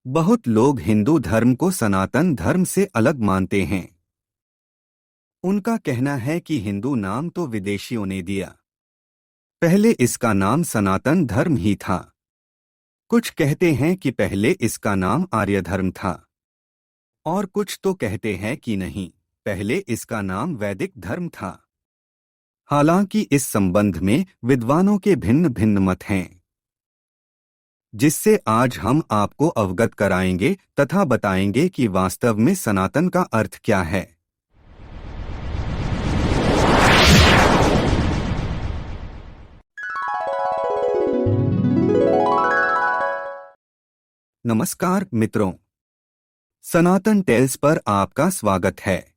बहुत लोग हिंदू धर्म को सनातन धर्म से अलग मानते हैं। उनका कहना है कि हिंदू नाम तो विदेशियों ने दिया, पहले इसका नाम सनातन धर्म ही था। कुछ कहते हैं कि पहले इसका नाम आर्य धर्म था, और कुछ तो कहते हैं कि नहीं, पहले इसका नाम वैदिक धर्म था। हालांकि इस संबंध में विद्वानों के भिन्न भिन्न मत हैं, जिससे आज हम आपको अवगत कराएंगे तथा बताएंगे कि वास्तव में सनातन का अर्थ क्या है। नमस्कार मित्रों, सनातन टेल्स पर आपका स्वागत है।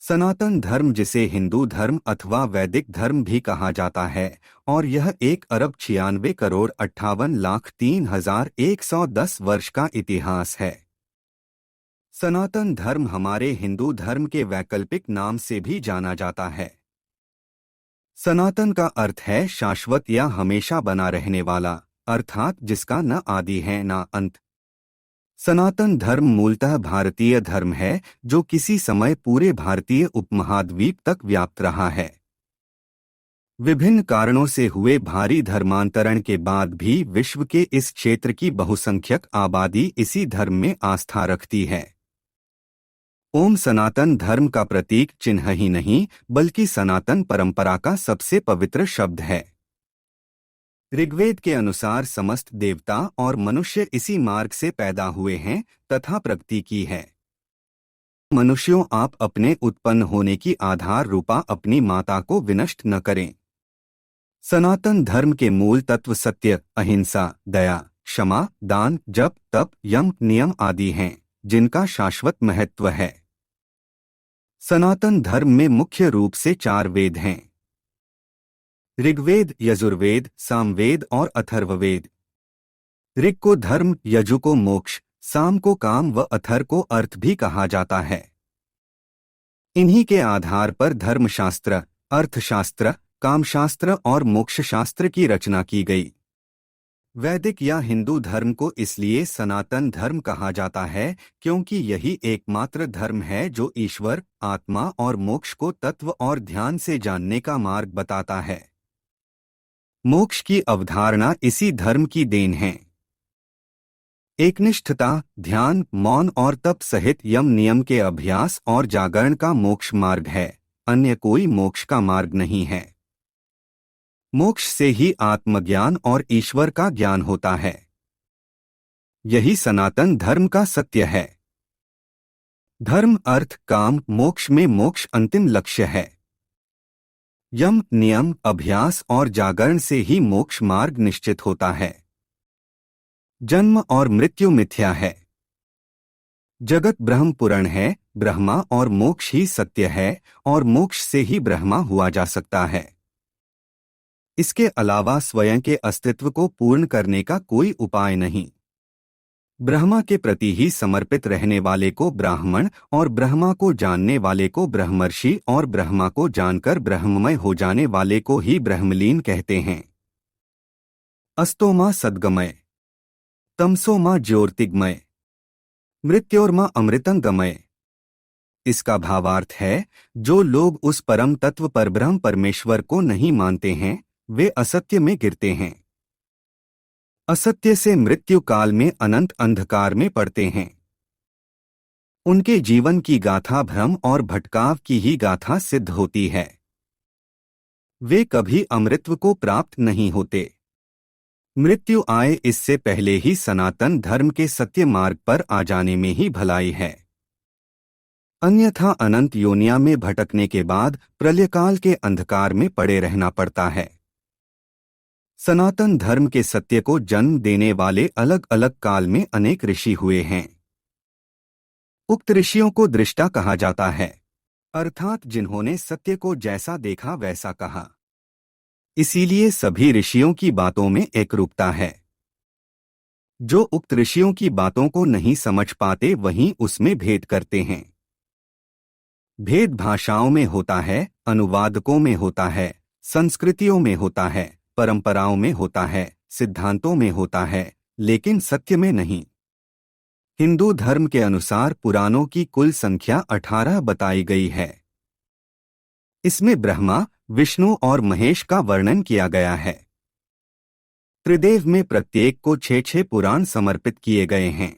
सनातन धर्म, जिसे हिंदू धर्म अथवा वैदिक धर्म भी कहा जाता है, और यह 1,96,58,03,110 वर्ष का इतिहास है। सनातन धर्म हमारे हिंदू धर्म के वैकल्पिक नाम से भी जाना जाता है। सनातन का अर्थ है शाश्वत या हमेशा बना रहने वाला, अर्थात जिसका न आदि है न अंत। सनातन धर्म मूलतः भारतीय धर्म है, जो किसी समय पूरे भारतीय उपमहाद्वीप तक व्याप्त रहा है। विभिन्न कारणों से हुए भारी धर्मांतरण के बाद भी विश्व के इस क्षेत्र की बहुसंख्यक आबादी इसी धर्म में आस्था रखती है। ओम सनातन धर्म का प्रतीक चिन्ह ही नहीं, बल्कि सनातन परंपरा का सबसे पवित्र शब्द है। ऋग्वेद के अनुसार समस्त देवता और मनुष्य इसी मार्ग से पैदा हुए हैं तथा प्रगति की है। मनुष्यों, आप अपने उत्पन्न होने की आधार रूपा अपनी माता को विनष्ट न करें। सनातन धर्म के मूल तत्व सत्य, अहिंसा, दया, क्षमा, दान, जप, तप, यम, नियम आदि हैं, जिनका शाश्वत महत्व है। सनातन धर्म में मुख्य रूप से 4 वेद हैं: ऋग्वेद, यजुर्वेद, सामवेद और अथर्ववेद। ऋग को धर्म, यजु को मोक्ष, साम को काम व अथर को अर्थ भी कहा जाता है। इन्हीं के आधार पर धर्मशास्त्र, अर्थशास्त्र, कामशास्त्र और मोक्षशास्त्र की रचना की गई। वैदिक या हिंदू धर्म को इसलिए सनातन धर्म कहा जाता है क्योंकि यही एकमात्र धर्म है जो ईश्वर, आत्मा और मोक्ष को तत्व और ध्यान से जानने का मार्ग बताता है। मोक्ष की अवधारणा इसी धर्म की देन है। एकनिष्ठता, ध्यान, मौन और तप सहित यम नियम के अभ्यास और जागरण का मोक्ष मार्ग है, अन्य कोई मोक्ष का मार्ग नहीं है। मोक्ष से ही आत्मज्ञान और ईश्वर का ज्ञान होता है। यही सनातन धर्म का सत्य है। धर्म, अर्थ, काम, मोक्ष में मोक्ष अंतिम लक्ष्य है। यम, नियम, अभ्यास और जागरण से ही मोक्ष मार्ग निश्चित होता है। जन्म और मृत्यु मिथ्या है। जगत ब्रह्म पुरण है, ब्रह्मा और मोक्ष ही सत्य है, और मोक्ष से ही ब्रह्मा हुआ जा सकता है। इसके अलावा स्वयं के अस्तित्व को पूर्ण करने का कोई उपाय नहीं। ब्रह्मा के प्रति ही समर्पित रहने वाले को ब्राह्मण, और ब्रह्मा को जानने वाले को ब्रह्मर्षि, और ब्रह्मा को जानकर ब्रह्ममय हो जाने वाले को ही ब्रह्मलीन कहते हैं। अस्तोमा सद्गमय, तमसोमा ज्योतिर्गमय, मृत्योर्मा अमृतंगमय। इसका भावार्थ है, जो लोग उस परम तत्व परब्रह्म परमेश्वर को नहीं मानते हैं, वे असत्य में गिरते हैं। असत्य से मृत्यु काल में अनंत अंधकार में पड़ते हैं। उनके जीवन की गाथा भ्रम और भटकाव की ही गाथा सिद्ध होती है। वे कभी अमृतत्व को प्राप्त नहीं होते। मृत्यु आए इससे पहले ही सनातन धर्म के सत्य मार्ग पर आ जाने में ही भलाई है। अन्यथा अनंत योनिया में भटकने के बाद प्रलयकाल के अंधकार में पड़े रहना पड़ता है। सनातन धर्म के सत्य को जन्म देने वाले अलग अलग काल में अनेक ऋषि हुए हैं। उक्त ऋषियों को दृष्टा कहा जाता है, अर्थात जिन्होंने सत्य को जैसा देखा वैसा कहा। इसीलिए सभी ऋषियों की बातों में एकरूपता है। जो उक्त ऋषियों की बातों को नहीं समझ पाते वहीं उसमें भेद करते हैं। भेद भाषाओं में होता है, अनुवादकों में होता है, संस्कृतियों में होता है, परंपराओं में होता है, सिद्धांतों में होता है, लेकिन सत्य में नहीं। हिंदू धर्म के अनुसार पुराणों की कुल संख्या 18 बताई गई है। इसमें ब्रह्मा, विष्णु और महेश का वर्णन किया गया है। त्रिदेव में प्रत्येक को 6 पुराण समर्पित किए गए हैं।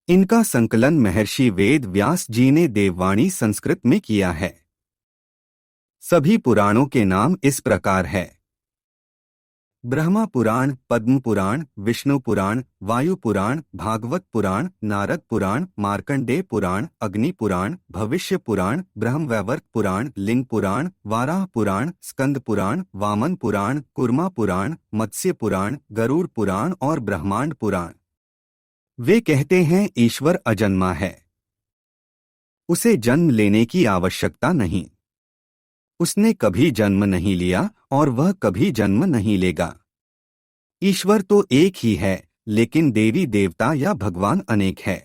इनका संकलन महर्षि वेद व्यास जी ने देववाणी संस्कृत में किया है। सभी पुराणों के नाम इस प्रकार है: ब्रह्मा पुराण, पद्म पुराण, विष्णु पुराण, वायु पुराण, भागवत पुराण, नारद पुराण, मार्कंडेय पुराण, अग्नि पुराण, भविष्य पुराण, ब्रह्मवैवर्त पुराण, लिंग पुराण, वाराह पुराण, स्कंद पुराण, वामन पुराण, कुर्मा पुराण, मत्स्य पुराण, गरुड़ पुराण और ब्रह्मांड पुराण। वे कहते हैं ईश्वर अजन्मा है, उसे जन्म लेने की आवश्यकता नहीं। उसने कभी जन्म नहीं लिया और वह कभी जन्म नहीं लेगा। ईश्वर तो एक ही है, लेकिन देवी देवता या भगवान अनेक है।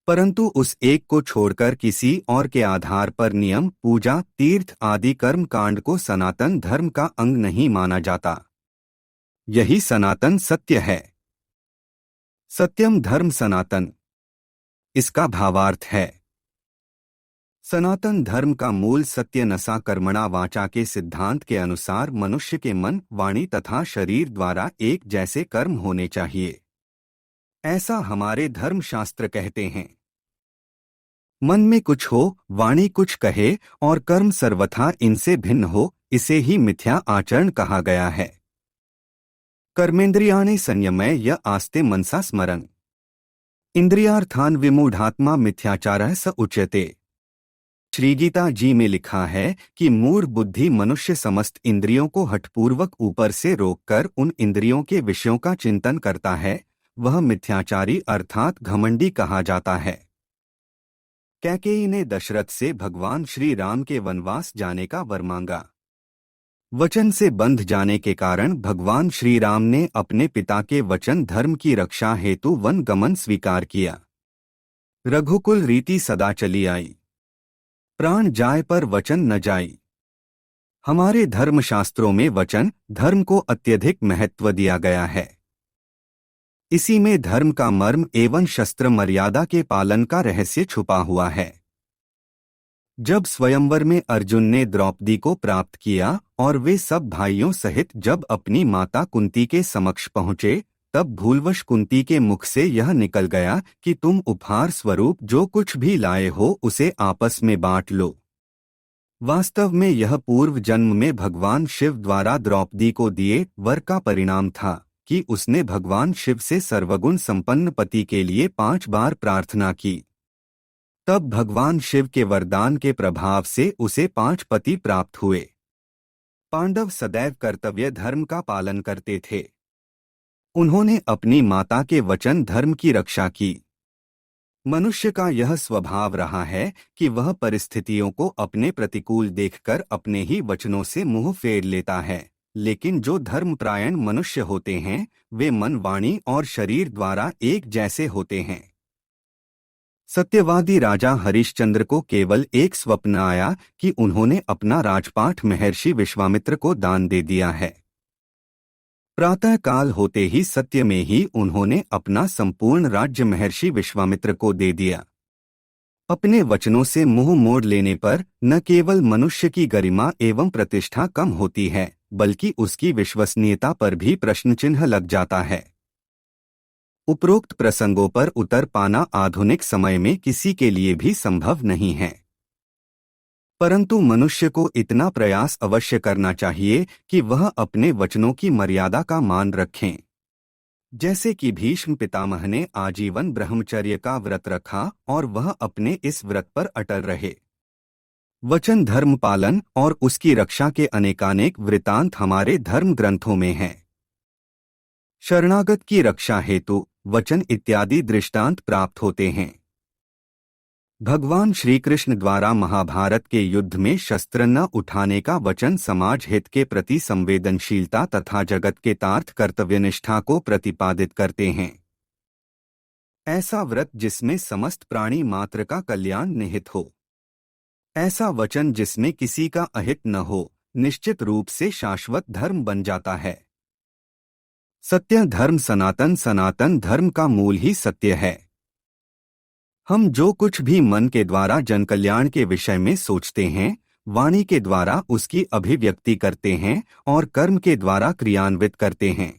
परंतु उस एक को छोड़कर किसी और के आधार पर नियम, पूजा, तीर्थ आदि कर्म कांड को सनातन धर्म का अंग नहीं माना जाता। यही सनातन सत्य है। सत्यम धर्म सनातन, इसका भावार्थ है सनातन धर्म का मूल सत्य नसा कर्मणा वाचा के सिद्धांत के अनुसार मनुष्य के मन, वाणी तथा शरीर द्वारा एक जैसे कर्म होने चाहिए। ऐसा हमारे धर्मशास्त्र कहते हैं। मन में कुछ हो, वाणी कुछ कहे और कर्म सर्वथा इनसे भिन्न हो, इसे ही मिथ्या आचरण कहा गया है। कर्मेंद्रियाणि संयमय य आस्ते मनसा स्मरन् इंद्रियार्थान विमूढ़ात्मा मिथ्याचारः स उच्यते। श्री गीता जी में लिखा है कि मूढ़ बुद्धि मनुष्य समस्त इंद्रियों को हठपूर्वक ऊपर से रोककर उन इंद्रियों के विषयों का चिंतन करता है, वह मिथ्याचारी अर्थात घमंडी कहा जाता है। कैकेयी ने दशरथ से भगवान श्री राम के वनवास जाने का वर मांगा। वचन से बंध जाने के कारण भगवान श्री राम ने अपने पिता के वचन धर्म की रक्षा हेतु वन गमन स्वीकार किया। रघुकुल रीति सदा चली आई, प्राण जाए पर वचन न जाई। हमारे धर्मशास्त्रों में वचन धर्म को अत्यधिक महत्व दिया गया है। इसी में धर्म का मर्म एवं शस्त्र मर्यादा के पालन का रहस्य छुपा हुआ है। जब स्वयंवर में अर्जुन ने द्रौपदी को प्राप्त किया और वे सब भाइयों सहित जब अपनी माता कुंती के समक्ष पहुँचे, तब भूलवश कुंती के मुख से यह निकल गया कि तुम उपहार स्वरूप जो कुछ भी लाए हो उसे आपस में बांट लो। वास्तव में यह पूर्व जन्म में भगवान शिव द्वारा द्रौपदी को दिए वर का परिणाम था कि उसने भगवान शिव से सर्वगुण संपन्न पति के लिए 5 बार प्रार्थना की। तब भगवान शिव के वरदान के प्रभाव से उसे 5 पति प्राप्त हुए। पांडव सदैव कर्तव्य धर्म का पालन करते थे। उन्होंने अपनी माता के वचन धर्म की रक्षा की। मनुष्य का यह स्वभाव रहा है कि वह परिस्थितियों को अपने प्रतिकूल देखकर अपने ही वचनों से मुंह फेर लेता है, लेकिन जो धर्मपरायण मनुष्य होते हैं वे मन, वाणी और शरीर द्वारा एक जैसे होते हैं। सत्यवादी राजा हरिश्चंद्र को केवल एक स्वप्न आया कि उन्होंने अपना राजपाट महर्षि विश्वामित्र को दान दे दिया है। प्रातः काल होते ही सत्य में ही उन्होंने अपना संपूर्ण राज्य महर्षि विश्वामित्र को दे दिया। अपने वचनों से मुंह मोड़ लेने पर न केवल मनुष्य की गरिमा एवं प्रतिष्ठा कम होती है, बल्कि उसकी विश्वसनीयता पर भी प्रश्नचिन्ह लग जाता है। उपरोक्त प्रसंगों पर उतर पाना आधुनिक समय में किसी के लिए भी संभव नहीं है, परंतु मनुष्य को इतना प्रयास अवश्य करना चाहिए कि वह अपने वचनों की मर्यादा का मान रखें। जैसे कि भीष्म पितामह ने आजीवन ब्रह्मचर्य का व्रत रखा और वह अपने इस व्रत पर अटल रहे। वचन धर्म पालन और उसकी रक्षा के अनेकानेक वृतांत हमारे धर्म ग्रंथों में हैं। शरणागत की रक्षा हेतु वचन इत्यादि दृष्टांत प्राप्त होते हैं। भगवान श्री कृष्ण द्वारा महाभारत के युद्ध में शस्त्र न उठाने का वचन समाज हित के प्रति संवेदनशीलता तथा जगत के तार्थ कर्तव्यनिष्ठा को प्रतिपादित करते हैं। ऐसा व्रत जिसमें समस्त प्राणी मात्र का कल्याण निहित हो, ऐसा वचन जिसमें किसी का अहित न हो, निश्चित रूप से शाश्वत धर्म बन जाता है। सत्य धर्म सनातन, सनातन धर्म का मूल ही सत्य है। हम जो कुछ भी मन के द्वारा जनकल्याण के विषय में सोचते हैं, वाणी के द्वारा उसकी अभिव्यक्ति करते हैं और कर्म के द्वारा क्रियान्वित करते हैं।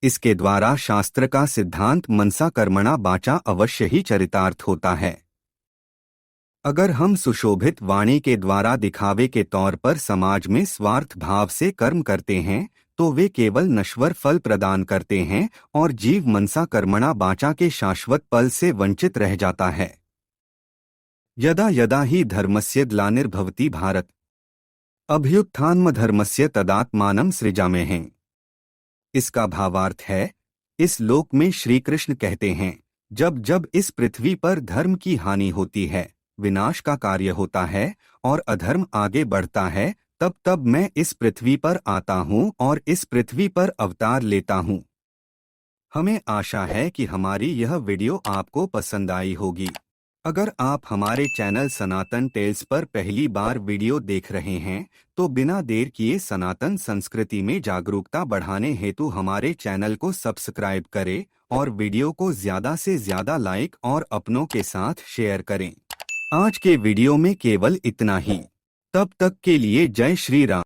इसके द्वारा शास्त्र का सिद्धांत मनसा कर्मणा वाचा अवश्य ही चरितार्थ होता है। अगर हम सुशोभित वाणी के द्वारा दिखावे के तौर पर समाज में स्वार्थ भाव से कर्म करते हैं, तो वे केवल नश्वर फल प्रदान करते हैं और जीव मनसा कर्मणा वाचा के शाश्वत फल से वंचित रह जाता है। यदा यदा ही धर्मस्य ग्लानिर्भवति भारत, अभ्युत्थानमधर्मस्य तदात्मानं सृजाम्यहम्। इसका भावार्थ है, इस लोक में श्री कृष्ण कहते हैं, जब जब इस पृथ्वी पर धर्म की हानि होती है, विनाश का कार्य होता है और अधर्म आगे बढ़ता है, तब तब मैं इस पृथ्वी पर आता हूँ और इस पृथ्वी पर अवतार लेता हूँ। हमें आशा है कि हमारी यह वीडियो आपको पसंद आई होगी। अगर आप हमारे चैनल सनातन टेल्स पर पहली बार वीडियो देख रहे हैं, तो बिना देर किए सनातन संस्कृति में जागरूकता बढ़ाने हेतु हमारे चैनल को सब्सक्राइब करें और वीडियो को ज़्यादा से ज़्यादा लाइक और अपनों के साथ शेयर करें। आज के वीडियो में केवल इतना ही। तब तक के लिए जय श्री राम।